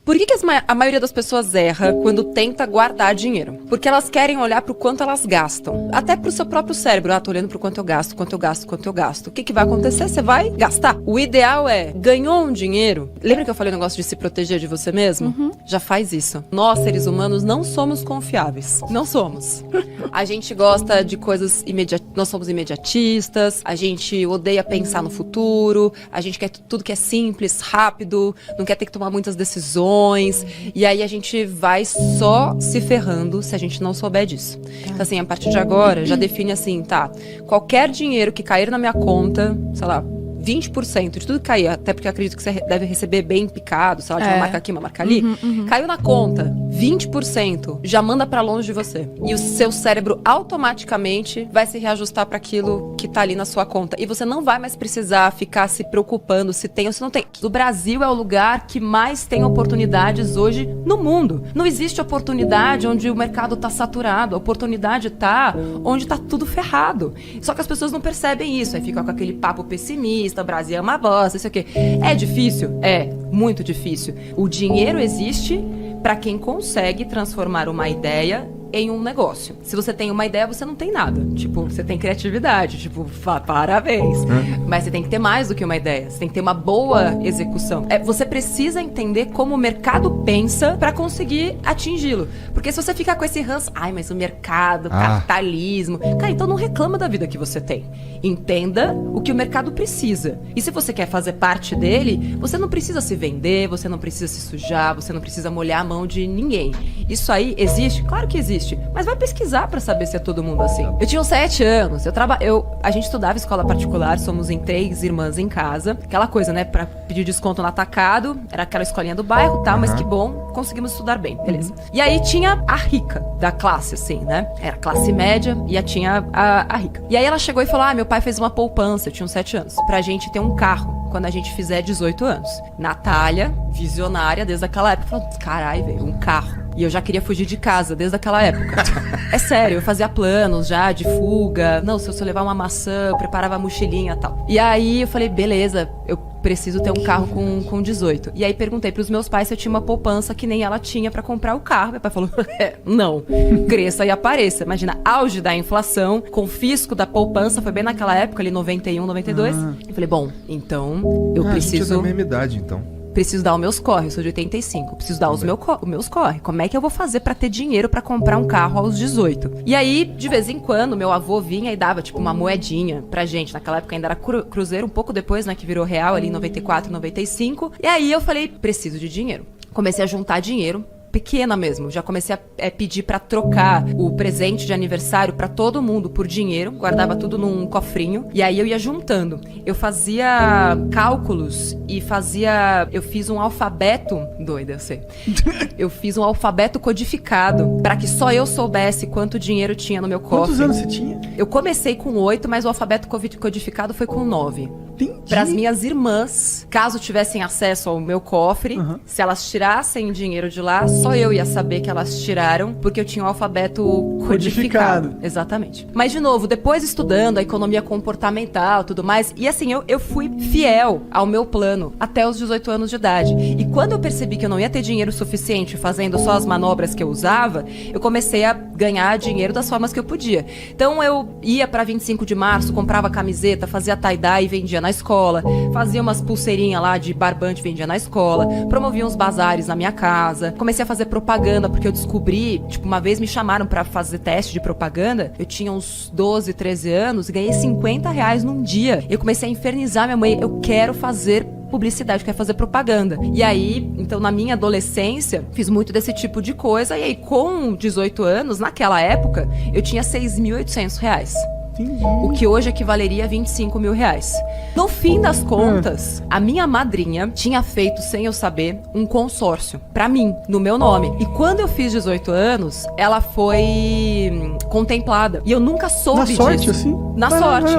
Por que a maioria das pessoas erra quando tenta guardar dinheiro? Porque elas querem olhar pro quanto elas gastam. Até pro seu próprio cérebro. Tô olhando pro quanto eu gasto, quanto eu gasto, quanto eu gasto. O que vai acontecer? Você vai gastar. O ideal é, ganhou um dinheiro? Lembra que eu falei o negócio de se proteger de você mesmo? Já faz isso. Nós, seres humanos, não somos confiáveis. Não somos. A gente gosta de coisas imediatas. Nós somos imediatistas. A gente odeia pensar no futuro. A gente quer tudo que é simples, rápido. Não quer ter que tomar muitas decisões. E aí a gente vai só se ferrando se a gente não souber disso. Então, assim, a partir de agora, já define assim, tá? Qualquer dinheiro que cair na minha conta, sei lá, 20% de tudo que cair, até porque eu acredito que você deve receber bem picado, sei lá, de uma marca aqui, uma marca ali, caiu na conta, 20% já manda pra longe de você. E o seu cérebro automaticamente vai se reajustar pra aquilo que tá ali na sua conta. E você não vai mais precisar ficar se preocupando se tem ou se não tem. O Brasil é o lugar que mais tem oportunidades hoje no mundo. Não existe oportunidade onde o mercado tá saturado. A oportunidade tá onde tá tudo ferrado. Só que as pessoas não percebem isso. Aí fica com aquele papo pessimista, o Brasil é uma bosta, isso aqui. É difícil? É, muito difícil. O dinheiro existe para quem consegue transformar uma ideia em um negócio. Se você tem uma ideia, você não tem nada. Tipo, você tem criatividade, tipo, parabéns. Mas você tem que ter mais do que uma ideia. Você tem que ter uma boa execução. Você precisa entender como o mercado pensa para conseguir atingi-lo. Porque se você ficar com esse ranço, mas o mercado, capitalismo... Cara, então não reclama da vida que você tem. Entenda o que o mercado precisa. E se você quer fazer parte dele, você não precisa se vender, você não precisa se sujar, você não precisa molhar a mão de ninguém. Isso aí existe? Claro que existe. Mas vai pesquisar pra saber se é todo mundo assim. Eu tinha uns 7 anos, a gente estudava escola particular, somos em 3 irmãs em casa. Aquela coisa, né, pra pedir desconto no atacado, era aquela escolinha do bairro, tá, mas que bom, conseguimos estudar bem, beleza. E aí tinha a rica da classe, assim, né, era classe média e tinha a rica. E aí ela chegou e falou, meu pai fez uma poupança, eu tinha uns 7 anos, pra gente ter um carro quando a gente fizer 18 anos. Natália, visionária desde aquela época, falou, carai, velho, um carro. E eu já queria fugir de casa desde aquela época. É sério, eu fazia planos já de fuga. Não, se eu levar uma maçã, eu preparava a mochilinha e tal. E aí eu falei, beleza, eu preciso ter um carro com 18. E aí perguntei pros meus pais se eu tinha uma poupança que nem ela tinha pra comprar o carro. Meu pai falou, não, cresça e apareça. Imagina, auge da inflação, confisco da poupança, foi bem naquela época, ali 91, 92. Eu falei, bom, então eu preciso... A gente é da mesma idade, então. Preciso dar os meus corre, eu sou de 85. Preciso dar os meus corre. Como é que eu vou fazer pra ter dinheiro pra comprar um carro aos 18? E aí, de vez em quando, meu avô vinha e dava, tipo, uma moedinha pra gente. Naquela época ainda era cruzeiro, um pouco depois, né, que virou real, ali em 94, 95. E aí eu falei, preciso de dinheiro. Comecei a juntar dinheiro. Pequena mesmo, já comecei a pedir pra trocar o presente de aniversário pra todo mundo por dinheiro, guardava tudo num cofrinho, e aí eu ia juntando. Eu fazia cálculos e eu fiz um alfabeto, doida, eu sei. Eu fiz um alfabeto codificado pra que só eu soubesse quanto dinheiro tinha no meu cofre. Quantos anos você tinha? Eu comecei com 8, mas o alfabeto codificado foi com 9. Para as minhas irmãs, caso tivessem acesso ao meu cofre, se elas tirassem dinheiro de lá, só eu ia saber que elas tiraram, porque eu tinha o alfabeto codificado. Exatamente. Mas, de novo, depois estudando a economia comportamental e tudo mais, e assim, eu fui fiel ao meu plano até os 18 anos de idade. E quando eu percebi que eu não ia ter dinheiro suficiente fazendo só as manobras que eu usava, eu comecei a ganhar dinheiro das formas que eu podia. Então, eu ia para 25 de março, comprava camiseta, fazia tie-dye e vendia na escola, fazia umas pulseirinhas lá de barbante, vendia na escola, promovia uns bazares na minha casa, comecei a fazer propaganda, porque eu descobri, tipo, uma vez me chamaram pra fazer teste de propaganda, eu tinha uns 12, 13 anos, e ganhei R$50 num dia. Eu comecei a infernizar minha mãe, eu quero fazer publicidade, quero fazer propaganda. E aí, então, na minha adolescência, fiz muito desse tipo de coisa, e aí, com 18 anos, naquela época, eu tinha R$6.800. O que hoje equivaleria a R$25.000. No fim das contas, a minha madrinha tinha feito, sem eu saber, um consórcio pra mim, no meu nome. E quando eu fiz 18 anos, ela foi contemplada. E eu nunca soube disso. Na sorte, assim? Na sorte.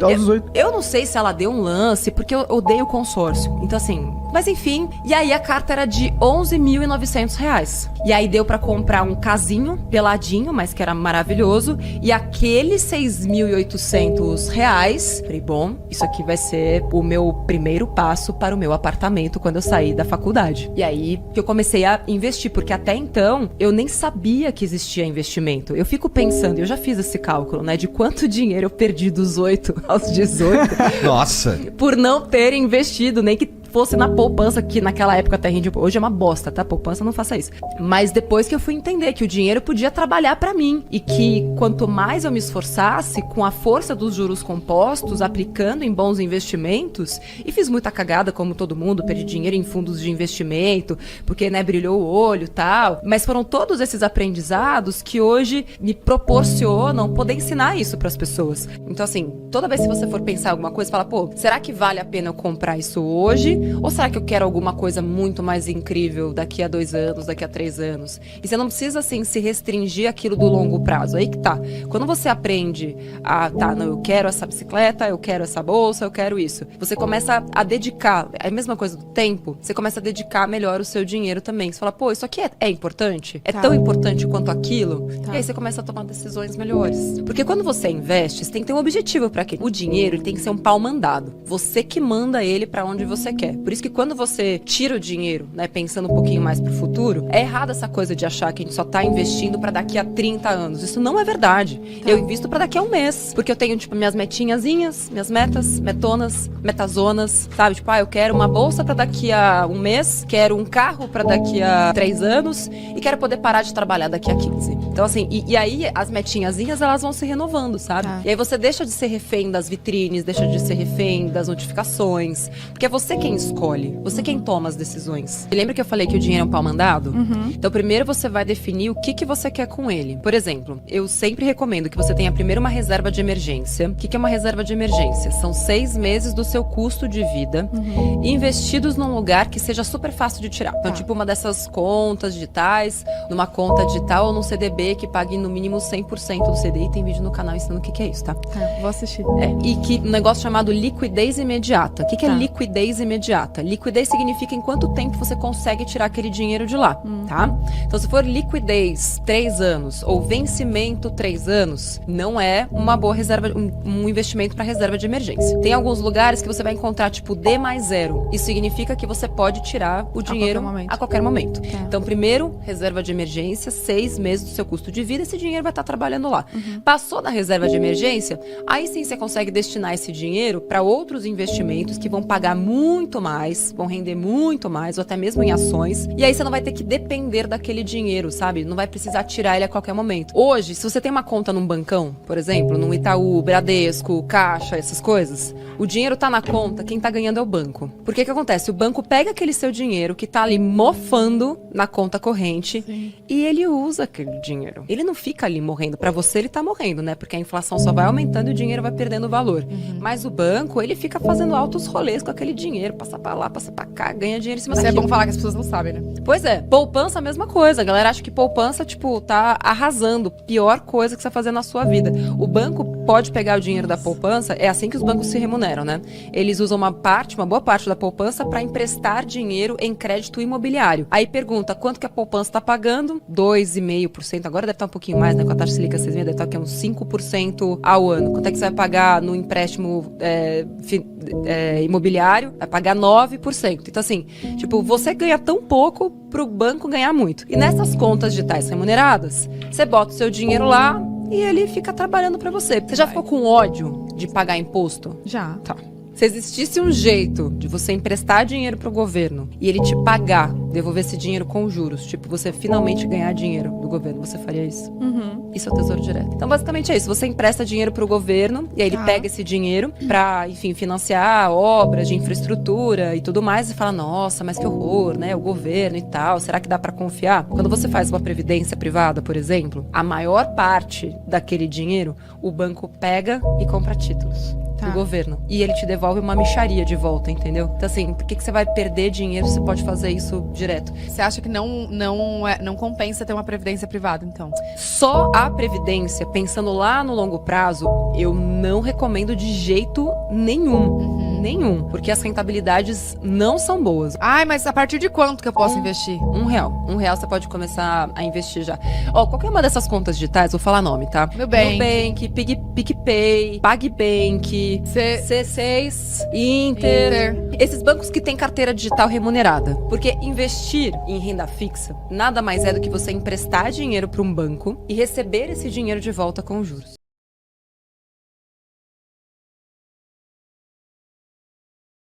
Aos 18. Eu não sei se ela deu um lance, porque eu odeio consórcio. Então, assim, Mas enfim, e aí a carta era de R$11.900. E aí deu pra comprar um casinho, peladinho, mas que era maravilhoso. E aqueles R$6.800, falei, bom, isso aqui vai ser o meu primeiro passo para o meu apartamento quando eu sair da faculdade. E aí que eu comecei a investir, porque até então eu nem sabia que existia investimento. Eu fico pensando, eu já fiz esse cálculo, né, de quanto dinheiro eu perdi dos 8 aos 18. Nossa! Por não ter investido, nem que fosse na poupança, que naquela época até rendia. Hoje é uma bosta, tá? Poupança, não faça isso. Mas depois que eu fui entender que o dinheiro podia trabalhar pra mim e que quanto mais eu me esforçasse com a força dos juros compostos, aplicando em bons investimentos, e fiz muita cagada, como todo mundo, perdi dinheiro em fundos de investimento, porque, né, brilhou o olho e tal. Mas foram todos esses aprendizados que hoje me proporcionam poder ensinar isso pras pessoas. Então, assim, toda vez que você for pensar em alguma coisa, fala, pô, será que vale a pena eu comprar isso hoje? Ou será que eu quero alguma coisa muito mais incrível daqui a 2 anos, daqui a 3 anos? E você não precisa, assim, se restringir aquilo do longo prazo. Aí que tá. Quando você aprende a, não, eu quero essa bicicleta, eu quero essa bolsa, eu quero isso. Você começa a dedicar, é a mesma coisa do tempo, você começa a dedicar melhor o seu dinheiro também. Você fala, pô, isso aqui é importante? É tão importante quanto aquilo? E aí você começa a tomar decisões melhores. Porque quando você investe, você tem que ter um objetivo para aquilo. O dinheiro, ele tem que ser um pau mandado. Você que manda ele para onde você quer. Por isso que quando você tira o dinheiro, né, pensando um pouquinho mais pro futuro, é errado essa coisa de achar que a gente só tá investindo pra daqui a 30 anos. Isso não é verdade. Eu invisto pra daqui a 1 mês. Porque eu tenho, tipo, minhas metinhazinhas, minhas metas, metonas, metazonas, sabe? Tipo, eu quero uma bolsa pra daqui a 1 mês, quero um carro pra daqui a 3 anos e quero poder parar de trabalhar daqui a 15. Então, assim, e aí as metinhazinhas, elas vão se renovando, sabe? E aí você deixa de ser refém das vitrines, deixa de ser refém das notificações, porque é você quem escolhe, você quem toma as decisões. E lembra que eu falei que o dinheiro é um pau mandado? Então primeiro você vai definir o que você quer com ele. Por exemplo, eu sempre recomendo que você tenha primeiro uma reserva de emergência. O que é uma reserva de emergência? São 6 meses do seu custo de vida investidos num lugar que seja super fácil de tirar. Então, tipo uma dessas contas digitais, numa conta digital ou num CDB que pague no mínimo 100% do CDI. Tem vídeo no canal ensinando o que é isso, tá? Vou assistir. E que um negócio chamado liquidez imediata. O que é liquidez imediata? Liquidez significa em quanto tempo você consegue tirar aquele dinheiro de lá, tá? Então, se for liquidez 3 anos ou vencimento 3 anos, não é uma boa reserva, um investimento para reserva de emergência. Tem alguns lugares que você vai encontrar tipo D mais 0. Isso significa que você pode tirar o dinheiro a qualquer momento. Então, primeiro, reserva de emergência, 6 meses do seu custo de vida, esse dinheiro vai estar trabalhando lá. Passou da reserva de emergência, aí sim você consegue destinar esse dinheiro para outros investimentos que vão pagar muito mais, vão render muito mais, ou até mesmo em ações. E aí você não vai ter que depender daquele dinheiro, sabe? Não vai precisar tirar ele a qualquer momento. Hoje, se você tem uma conta num bancão, por exemplo, num Itaú, Bradesco, Caixa, essas coisas, o dinheiro tá na conta, quem tá ganhando é o banco. Porque que acontece? O banco pega aquele seu dinheiro que tá ali mofando na conta corrente e ele usa aquele dinheiro. Ele não fica ali morrendo. Pra você, ele tá morrendo, né? Porque a inflação só vai aumentando e o dinheiro vai perdendo valor. Mas o banco, ele fica fazendo altos rolês com aquele dinheiro, passa pra lá, passa pra cá, ganha dinheiro em cima daquilo. Isso é bom falar que as pessoas não sabem, né? Pois é, poupança a mesma coisa. A galera acha que poupança, tipo, tá arrasando. Pior coisa que você vai fazer na sua vida. O banco pode pegar o dinheiro da poupança, é assim que os bancos se remuneram, né? Eles usam uma boa parte da poupança para emprestar dinheiro em crédito imobiliário. Aí pergunta, quanto que a poupança tá pagando? 2,5%. Agora deve estar um pouquinho mais, né? Com a taxa Selic a 6,5, deve estar aqui uns 5% ao ano. Quanto é que você vai pagar no empréstimo imobiliário? Vai pagar 9%. Então, assim, tipo, você ganha tão pouco pro banco ganhar muito. E nessas contas digitais remuneradas, você bota o seu dinheiro lá e ele fica trabalhando pra você. Você já ficou com ódio de pagar imposto? Já. Tá. Se existisse um jeito de você emprestar dinheiro pro governo e ele te pagar, devolver esse dinheiro com juros, tipo, você finalmente ganhar dinheiro do governo, você faria isso? Isso é o Tesouro Direto. Então, basicamente é isso. Você empresta dinheiro pro governo e aí ele pega esse dinheiro pra, enfim, financiar obras de infraestrutura e tudo mais e fala, nossa, mas que horror, né? O governo e tal, será que dá pra confiar? Quando você faz uma previdência privada, por exemplo, a maior parte daquele dinheiro, o banco pega e compra títulos do governo. E ele te devolve uma mixaria de volta, entendeu? Então, assim, por que você vai perder dinheiro se você pode fazer isso direto? Você acha que não compensa ter uma previdência privada, então? Só a previdência, pensando lá no longo prazo, eu não recomendo de jeito nenhum. Nenhum, porque as rentabilidades não são boas. Ai, mas a partir de quanto que eu posso investir? R$1. R$1 você pode começar a investir já. Ó, qualquer uma dessas contas digitais, vou falar nome, tá? Nubank, PicPay, PagBank, C6, Inter. Esses bancos que têm carteira digital remunerada. Porque investir em renda fixa nada mais é do que você emprestar dinheiro para um banco e receber esse dinheiro de volta com juros.